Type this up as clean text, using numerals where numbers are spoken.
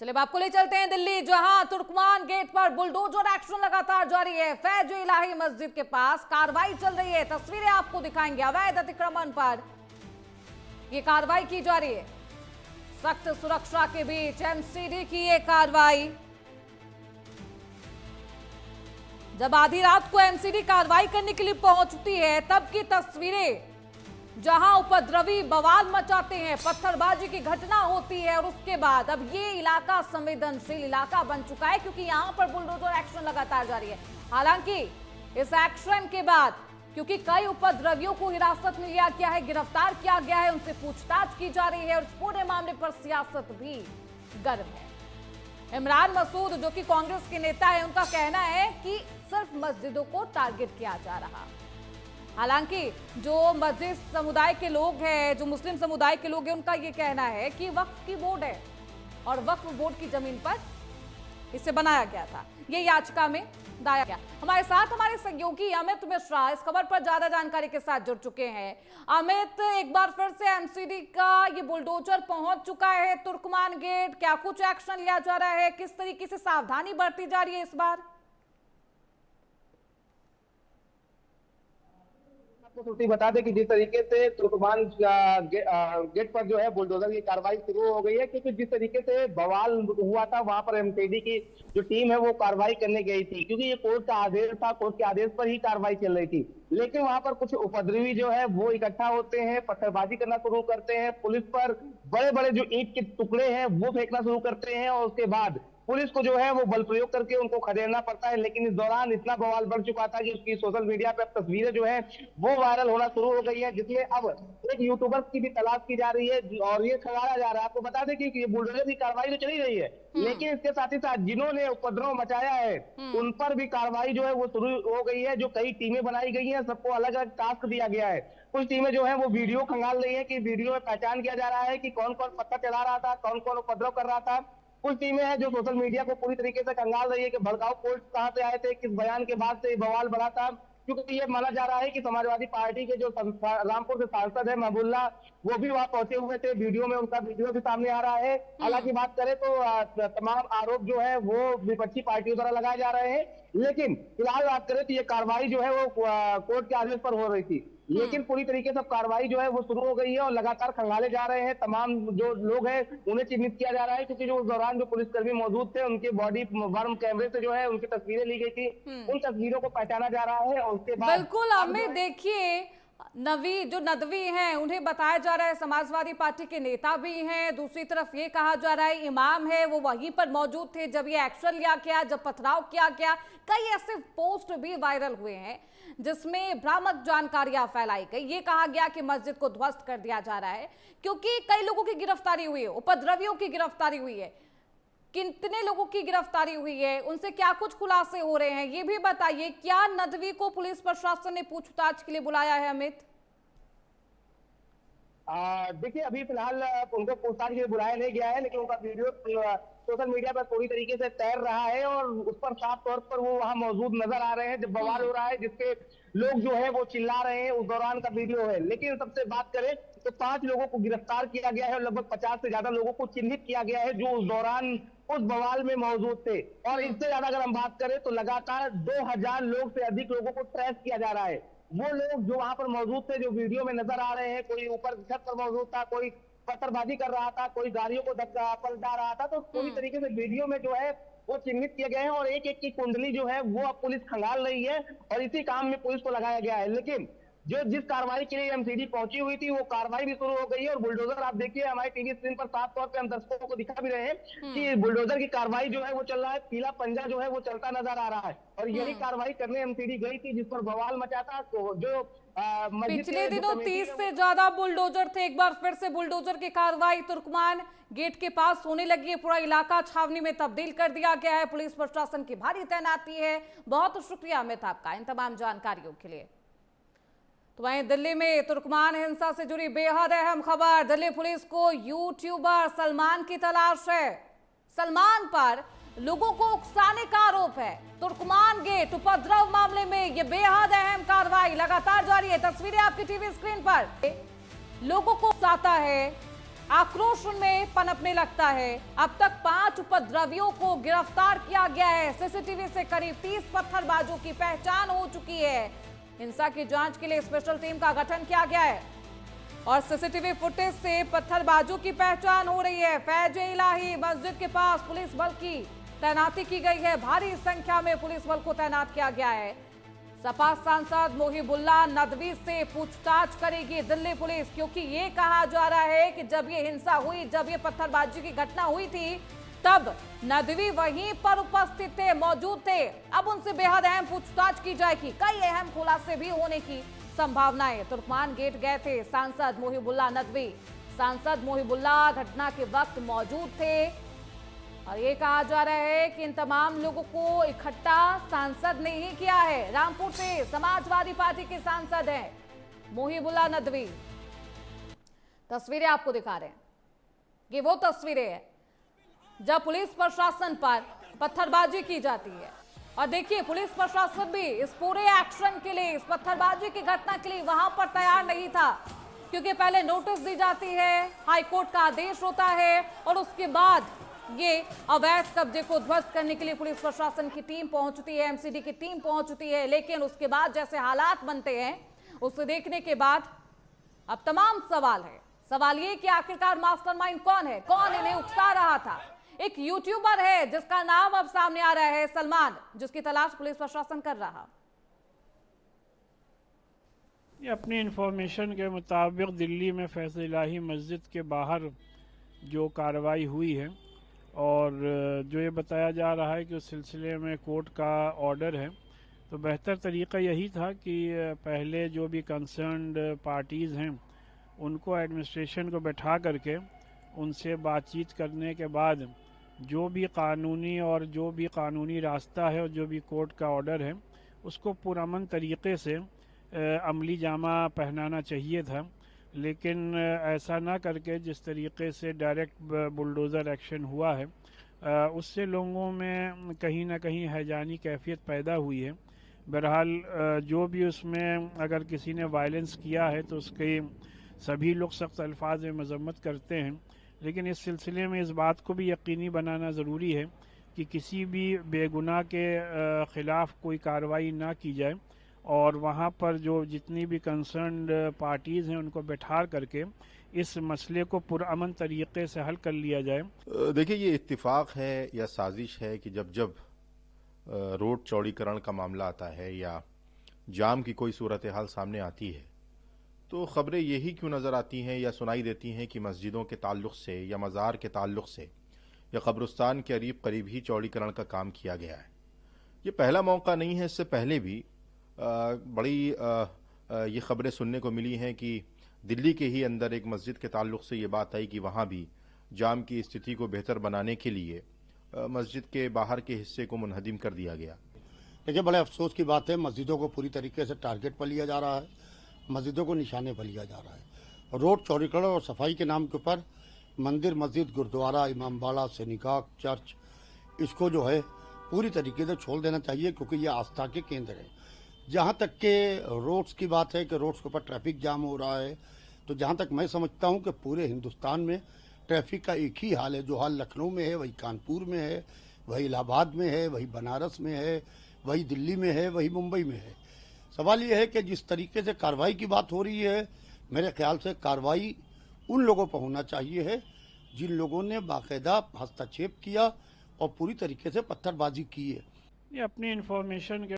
चलिए अब आपको ले चलते हैं दिल्ली, जहां तुर्कमान गेट पर बुलडोजर एक्शन लगातार जारी है। फैज इलाही मस्जिद के पास कार्रवाई चल रही है। तस्वीरें आपको दिखाएंगे। अवैध अतिक्रमण पर यह कार्रवाई की जा रही है। सख्त सुरक्षा के बीच एमसीडी की यह कार्रवाई। जब आधी रात को एमसीडी कार्रवाई करने के लिए पहुंचती है तब की तस्वीरें, जहां उपद्रवी बवाल मचाते हैं, पत्थरबाजी की घटना होती है और उसके बाद अब ये इलाका संवेदनशील इलाका बन चुका है क्योंकि यहां पर बुलडोजर एक्शन लगातार जारी है। हालांकि इस एक्शन के बाद क्योंकि कई उपद्रवियों को हिरासत में लिया गया है, गिरफ्तार किया गया है, उनसे पूछताछ की जा रही है और इस पूरे मामले पर सियासत भी गर्म है। इमरान मसूद जो कि कांग्रेस के नेता है, उनका कहना है कि सिर्फ मस्जिदों को टारगेट किया जा रहा। हालांकि जो मस्जिद समुदाय के लोग हैं, जो मुस्लिम समुदाय के लोग हैं, उनका ये कहना है कि वक्फ की बोर्ड है और वक्फ बोर्ड की जमीन पर इसे बनाया गया था। ये याचिका में दायर किया। हमारे साथ हमारे सहयोगी अमित मिश्रा इस खबर पर ज्यादा जानकारी के साथ जुड़ चुके हैं। अमित, एक बार फिर से एमसीडी का ये बुलडोजर पहुंच चुका है तुर्कमान गेट, क्या कुछ एक्शन लिया जा रहा है, किस तरीके से सावधानी बरती जा रही है इस बार? आपको बता दें कि जिस तरीके से तुर्कमान गेट पर जो है बुलडोजर की कार्रवाई शुरू हो गई है, क्योंकि जिस तरीके से बवाल हुआ था वहां पर एमसीडी की जो टीम है वो कार्रवाई करने गई थी, क्योंकि ये कोर्ट का आदेश था, कोर्ट के आदेश पर ही कार्रवाई चल रही थी। लेकिन वहां पर कुछ उपद्रवी जो है वो इकट्ठा होते हैं, पत्थरबाजी करना शुरू करते हैं, पुलिस पर बड़े बड़े जो ईंट के टुकड़े हैं वो फेंकना शुरू करते हैं और उसके बाद पुलिस को जो है वो बल प्रयोग करके उनको खदेड़ना पड़ता है। लेकिन इस दौरान इतना बवाल बढ़ चुका था कि उसकी सोशल मीडिया पे तस्वीरें जो है वो वायरल होना शुरू हो गई है, जिसमें अब एक यूट्यूबर की भी तलाश की जा रही है और ये खंगाला जा रहा है। आपको बता दें कि बुलडोजर की कार्रवाई तो चली रही है, लेकिन इसके साथ ही साथ जिन्होंने उपद्रव मचाया है उन पर भी कार्रवाई जो है वो शुरू हो गई है। जो कई टीमें बनाई गई है, सबको अलग अलग टास्क दिया गया है। कुछ टीमें जो है वो वीडियो खंगाल रही है कि वीडियो में पहचान किया जा रहा है कि कौन कौन पत्थर चला रहा था, कौन कौन उपद्रव कर रहा था। कुछ टीमें हैं जो सोशल मीडिया को पूरी तरीके से कंगाल रही है कि भड़काऊ पोस्ट कहां से आए थे, किस बयान के बाद से बवाल बढ़ा था, क्योंकि ये माना जा रहा है कि समाजवादी पार्टी के जो रामपुर से सांसद है महबूल्ला, वो भी वहां पहुंचे हुए थे। वीडियो में उनका वीडियो भी सामने आ रहा है। हालांकि बात करें तो तमाम आरोप जो है वो विपक्षी पार्टियों द्वारा लगाए जा रहे हैं, लेकिन फिलहाल बात करें तो ये कार्रवाई जो है वो कोर्ट के आदेश पर हो रही थी। लेकिन पूरी तरीके से कार्रवाई जो है वो शुरू हो गई है और लगातार खंगाले जा रहे हैं। तमाम जो लोग हैं उन्हें चिन्हित किया जा रहा है, क्योंकि जो उस दौरान जो पुलिसकर्मी मौजूद थे उनके बॉडी वर्म कैमरे से जो है उनकी तस्वीरें ली गई थी। उन तस्वीरों को पहचाना जा रहा है और उसके बाद बिल्कुल हमें देखिए, नदवी हैं, उन्हें बताया जा रहा है समाजवादी पार्टी के नेता भी हैं। दूसरी तरफ ये कहा जा रहा है इमाम है वो वहीं पर मौजूद थे जब ये एक्शन लिया गया, जब पथराव किया गया। कई ऐसे पोस्ट भी वायरल हुए हैं जिसमें भ्रामक जानकारियां फैलाई गई। ये कहा गया कि मस्जिद को ध्वस्त कर दिया जा रहा है क्योंकि कई लोगों की गिरफ्तारी हुई है, उपद्रवियों की गिरफ्तारी हुई है। कितने लोगों की गिरफ्तारी हुई है, उनसे क्या कुछ खुलासे हो रहे हैं, ये भी बताइए। क्या नदवी को पुलिस प्रशासन ने पूछताछ के लिए बुलाया है अमित? देखिए अभी फिलहाल उनको पूछताछ के लिए बुलाया नहीं गया है, लेकिन उनका वीडियो सोशल मीडिया पर पूरी तरीके से तैर रहा है और उस पर साफ तौर पर वो वहां मौजूद नजर आ रहे हैं जब बवाल हो रहा है, जिसके लोग जो है वो चिल्ला रहे हैं। उस दौरान का वीडियो है। लेकिन सबसे बात करें तो 5 लोगों को गिरफ्तार किया गया है और लगभग 50 से ज्यादा लोगों को चिन्हित किया गया है जो उस दौरान उस बवाल में मौजूद थे। और इससे ज्यादा अगर हम बात करें तो लगातार 2000 लोग से अधिक लोगों को ट्रेस किया जा रहा है। वो लोग जो वहां पर मौजूद थे, जो वीडियो में नजर आ रहे हैं, कोई ऊपर छत पर मौजूद था, कोई पत्थरबाजी कर रहा था, कोई गाड़ियों को पलटा रहा था, तो पूरी तरीके से वीडियो में जो है वो चिन्हित किए गए हैं और एक एक की कुंडली जो है वो अब पुलिस खंगाल रही है और इसी काम में पुलिस को लगाया गया है। लेकिन जो जिस कार्रवाई के लिए एमसीडी पहुंची हुई थी वो कार्रवाई भी शुरू हो गई है और बुलडोजर आप देखिए हमारे टीवी स्क्रीन पर साफ तौर पे हम दर्शकों को दिखा भी रहे हैं कि बुलडोजर की कार्रवाई जो है वो चल रहा है। पीला पंजा जो है वो चलता नजर आ रहा है और यही कार्रवाई करने एमसीडी गई थी जिस पर बवाल मचा था। तो जो पिछले दिनों 30 से ज्यादा बुलडोजर थे, एक बार फिर से बुलडोजर की कार्रवाई तुर्कमान गेट के पास होने लगी है। पूरा इलाका छावनी में तब्दील कर दिया गया है, पुलिस प्रशासन की भारी तैनाती है। बहुत शुक्रिया अमित आपका इन तमाम जानकारियों के लिए। तो वहीं दिल्ली में तुर्कमान हिंसा से जुड़ी बेहद अहम खबर। दिल्ली पुलिस को यूट्यूबर सलमान की तलाश है। सलमान पर लोगों को उकसाने का आरोप है। तुर्कमान गेट उपद्रव मामले में यह बेहद अहम कार्रवाई लगातार जारी है। तस्वीरें आपकी टीवी स्क्रीन पर। लोगों को उकसाता है, आक्रोश में पनपने लगता है। अब तक 5 उपद्रवियों को गिरफ्तार किया गया है। सीसीटीवी से करीब 30 पत्थरबाजों की पहचान हो चुकी है। हिंसा की जांच के लिए स्पेशल टीम का गठन किया गया है और सीसीटीवी फुटेज से पत्थरबाजों की पहचान हो रही है। फैज इलाही मस्जिद के पास पुलिस बल की तैनाती की गई है। भारी संख्या में पुलिस बल को तैनात किया गया है। सपा सांसद मोहिबुल्लाह नदवी से पूछताछ करेगी दिल्ली पुलिस, क्योंकि ये कहा जा रहा है कि जब ये हिंसा हुई, जब ये पत्थरबाजी की घटना हुई थी, तब नदवी वहीं पर उपस्थित थे, मौजूद थे। अब उनसे बेहद अहम पूछताछ की जाएगी। कई अहम खुलासे भी होने की संभावना है। तुर्कमान गेट गए थे सांसद मोहिबुल्लाह नदवी। सांसद मोहिबुल्लाह घटना के वक्त मौजूद थे और ये कहा जा रहा है कि इन तमाम लोगों को इकट्ठा सांसद ने ही किया है। रामपुर से समाजवादी पार्टी के सांसद हैं मोहिबुल्लाह नदवी। तस्वीरें आपको दिखा रहे हैं। ये वो तस्वीरें हैं जब पुलिस प्रशासन पर पत्थरबाजी की जाती है और देखिए पुलिस प्रशासन भी इस पूरे एक्शन के लिए, इस पत्थरबाजी की घटना के लिए वहां पर तैयार नहीं था, क्योंकि पहले नोटिस दी जाती है, हाईकोर्ट का आदेश होता है और उसके बाद ये अवैध कब्जे को ध्वस्त करने के लिए पुलिस प्रशासन की टीम पहुंचती है, एमसीडी की टीम पहुंचती है। लेकिन उसके बाद जैसे हालात बनते हैं, उसे देखने के बाद अब तमाम सवाल है। सवाल ये कि आखिरकार मास्टरमाइंड कौन है, कौन इन्हें उकसा रहा था। एक यूट्यूबर है जिसका नाम अब सामने आ रहा है, सलमान, जिसकी तलाश पुलिस प्रशासन कर रहा। ये अपनी इंफॉर्मेशन के मुताबिक दिल्ली में फैज इलाही मस्जिद के बाहर जो कार्रवाई हुई है और जो ये बताया जा रहा है कि उस सिलसिले में कोर्ट का ऑर्डर है, तो बेहतर तरीका यही था कि पहले जो भी कंसर्न्ड पार्टीज़ हैं उनको एडमिनिस्ट्रेशन को बैठा करके उनसे बातचीत करने के बाद जो भी कानूनी रास्ता है और जो भी कोर्ट का ऑर्डर है उसको पुरअमन तरीके से अमली जामा पहनाना चाहिए था। लेकिन ऐसा ना करके जिस तरीके से डायरेक्ट बुलडोज़र एक्शन हुआ है, उससे लोगों में कहीं ना कहीं हैजानी कैफियत पैदा हुई है। बहरहाल जो भी उसमें अगर किसी ने वायलेंस किया है तो उसके सभी लोग सख्त अल्फाज में मजम्मत करते हैं, लेकिन इस सिलसिले में इस बात को भी यकीनी बनाना ज़रूरी है कि किसी भी बेगुनाह के ख़िलाफ़ कोई कार्रवाई ना की जाए और वहाँ पर जो जितनी भी कंसर्न्ड पार्टीज़ हैं उनको बैठा करके इस मसले को पुरअमन तरीके से हल कर लिया जाए। देखिए, ये इत्तिफाक है या साजिश है कि जब जब रोड चौड़ीकरण का मामला आता है या जाम की कोई सूरत हाल सामने आती है तो ख़बरें यही क्यों नज़र आती हैं या सुनाई देती हैं कि मस्जिदों के ताल्लुक़ से या मज़ार के ताल्लुक़ से या कब्रिस्तान के करीब करीब ही चौड़ीकरण का काम किया गया है। ये पहला मौका नहीं है, इससे पहले भी बड़ी ये ख़बरें सुनने को मिली हैं कि दिल्ली के ही अंदर एक मस्जिद के ताल्लुक़ से ये बात आई कि वहाँ भी जाम की स्थिति को बेहतर बनाने के लिए मस्जिद के बाहर के हिस्से को मुनहदिम कर दिया गया। देखिए, बड़े अफसोस की बात है, मस्जिदों को पूरी तरीके से टारगेट पर लिया जा रहा है, मस्जिदों को निशाने पर लिया जा रहा है। रोड चौड़ीकरण और सफाई के नाम के ऊपर मंदिर, मस्जिद, गुरुद्वारा, इमामबाड़ा, सिनेगाग, चर्च, इसको जो है पूरी तरीके से छोड़ देना चाहिए, क्योंकि ये आस्था के केंद्र है। जहाँ तक के रोड्स की बात है कि रोड्स के ऊपर ट्रैफिक जाम हो रहा है, तो जहाँ तक मैं समझता हूँ कि पूरे हिंदुस्तान में ट्रैफिक का एक ही हाल है। जो हाल लखनऊ में है, वही कानपुर में है, वही इलाहाबाद में है, वही बनारस में है, वही दिल्ली में है, वही मुंबई में है। सवाल ये है कि जिस तरीके से कार्रवाई की बात हो रही है, मेरे ख्याल से कार्रवाई उन लोगों पर होना चाहिए है जिन लोगों ने बाकायदा हस्तक्षेप किया और पूरी तरीके से पत्थरबाजी की है। ये अपनी इंफॉर्मेशन के